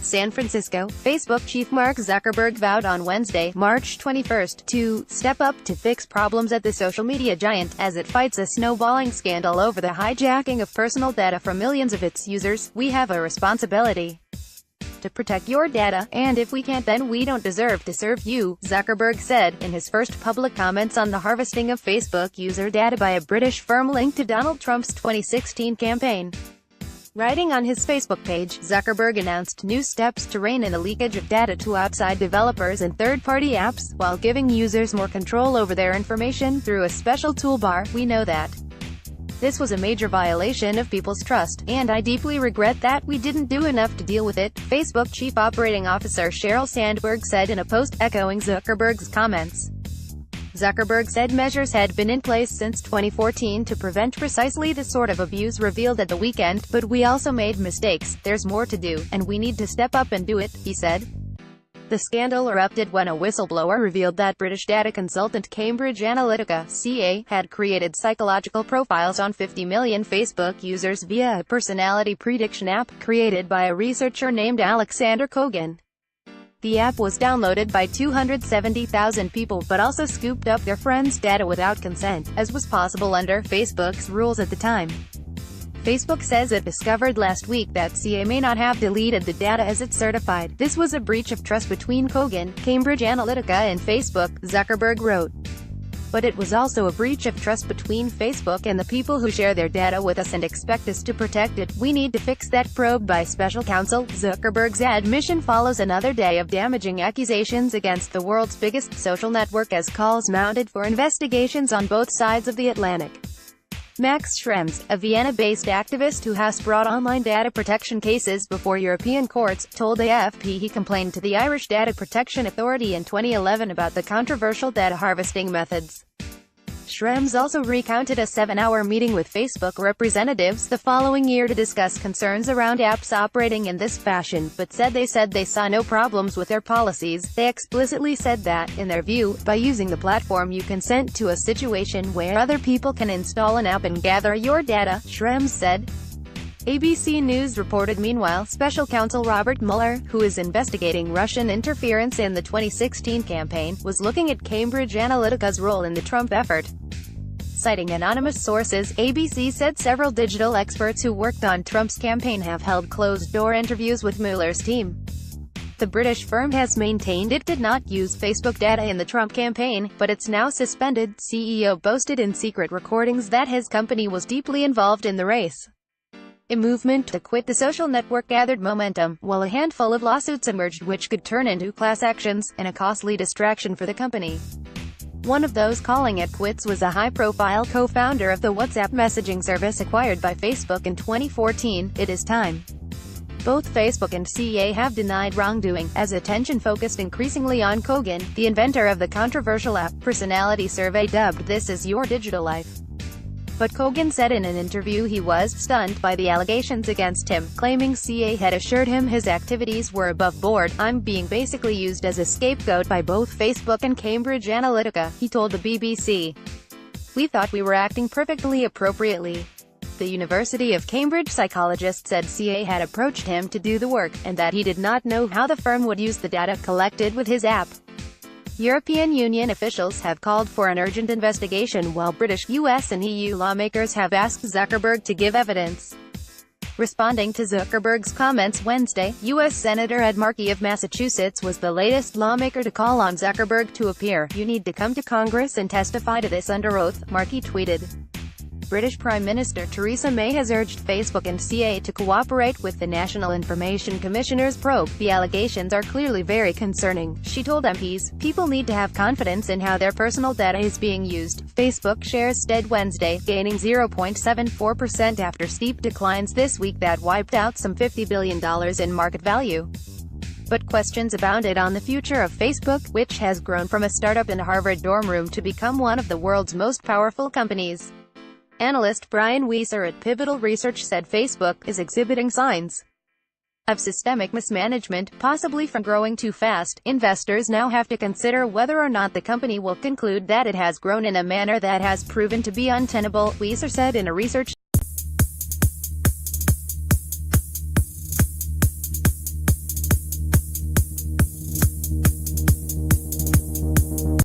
San Francisco, Facebook chief Mark Zuckerberg vowed on Wednesday, March 21, to step up to fix problems at the social media giant, as it fights a snowballing scandal over the hijacking of personal data from millions of its users. "We have a responsibility to protect your data, and if we can't, then we don't deserve to serve you," Zuckerberg said, in his first public comments on the harvesting of Facebook user data by a British firm linked to Donald Trump's 2016 campaign. Writing on his Facebook page, Zuckerberg announced new steps to rein in the leakage of data to outside developers and third-party apps, while giving users more control over their information through a special toolbar. "We know that this was a major violation of people's trust, and I deeply regret that we didn't do enough to deal with it," Facebook Chief Operating Officer Sheryl Sandberg said in a post echoing Zuckerberg's comments. Zuckerberg said measures had been in place since 2014 to prevent precisely the sort of abuse revealed at the weekend, "but we also made mistakes, there's more to do, and we need to step up and do it," he said. The scandal erupted when a whistleblower revealed that British data consultant Cambridge Analytica (CA) had created psychological profiles on 50 million Facebook users via a personality prediction app, created by a researcher named Alexander Kogan. The app was downloaded by 270,000 people but also scooped up their friends' data without consent, as was possible under Facebook's rules at the time. Facebook says it discovered last week that CA may not have deleted the data as it certified. "This was a breach of trust between Kogan, Cambridge Analytica and Facebook," Zuckerberg wrote. "But it was also a breach of trust between Facebook and the people who share their data with us and expect us to protect it. We need to fix that." Probe by special counsel, Zuckerberg's admission follows another day of damaging accusations against the world's biggest social network as calls mounted for investigations on both sides of the Atlantic. Max Schrems, a Vienna-based activist who has brought online data protection cases before European courts, told AFP he complained to the Irish Data Protection Authority in 2011 about the controversial data harvesting methods. Schrems also recounted a 7-hour meeting with Facebook representatives the following year to discuss concerns around apps operating in this fashion, but said they saw no problems with their policies. "They explicitly said that, in their view, by using the platform you consent to a situation where other people can install an app and gather your data," Schrems said. ABC News reported meanwhile, special counsel Robert Mueller, who is investigating Russian interference in the 2016 campaign, was looking at Cambridge Analytica's role in the Trump effort. Citing anonymous sources, ABC said several digital experts who worked on Trump's campaign have held closed-door interviews with Mueller's team. The British firm has maintained it did not use Facebook data in the Trump campaign, but it's now suspended. CEO boasted in secret recordings that his company was deeply involved in the race. A movement to quit the social network gathered momentum, while a handful of lawsuits emerged which could turn into class actions, and a costly distraction for the company. One of those calling it quits was a high-profile co-founder of the WhatsApp messaging service acquired by Facebook in 2014. "It is time." Both Facebook and CA have denied wrongdoing, as attention focused increasingly on Kogan, the inventor of the controversial app personality survey dubbed "This Is Your Digital Life." But Kogan said in an interview he was stunned by the allegations against him, claiming CA had assured him his activities were above board. "I'm being basically used as a scapegoat by both Facebook and Cambridge Analytica," he told the BBC. "We thought we were acting perfectly appropriately." The University of Cambridge psychologist said CA had approached him to do the work, and that he did not know how the firm would use the data collected with his app. European Union officials have called for an urgent investigation, while British, US and EU lawmakers have asked Zuckerberg to give evidence. Responding to Zuckerberg's comments Wednesday, U.S. Senator Ed Markey of Massachusetts was the latest lawmaker to call on Zuckerberg to appear. "You need to come to Congress and testify to this under oath," Markey tweeted. British Prime Minister Theresa May has urged Facebook and CA to cooperate with the National Information Commissioner's probe. "The allegations are clearly very concerning," she told MPs. "People need to have confidence in how their personal data is being used." Facebook shares steadied Wednesday, gaining 0.74% after steep declines this week that wiped out some $50 billion in market value. But questions abounded on the future of Facebook, which has grown from a startup in a Harvard dorm room to become one of the world's most powerful companies. Analyst Brian Weiser at Pivotal Research said Facebook is exhibiting signs of systemic mismanagement, possibly from growing too fast. Investors now have to consider whether or not the company will conclude that it has grown in a manner that has proven to be untenable, Weiser said in a research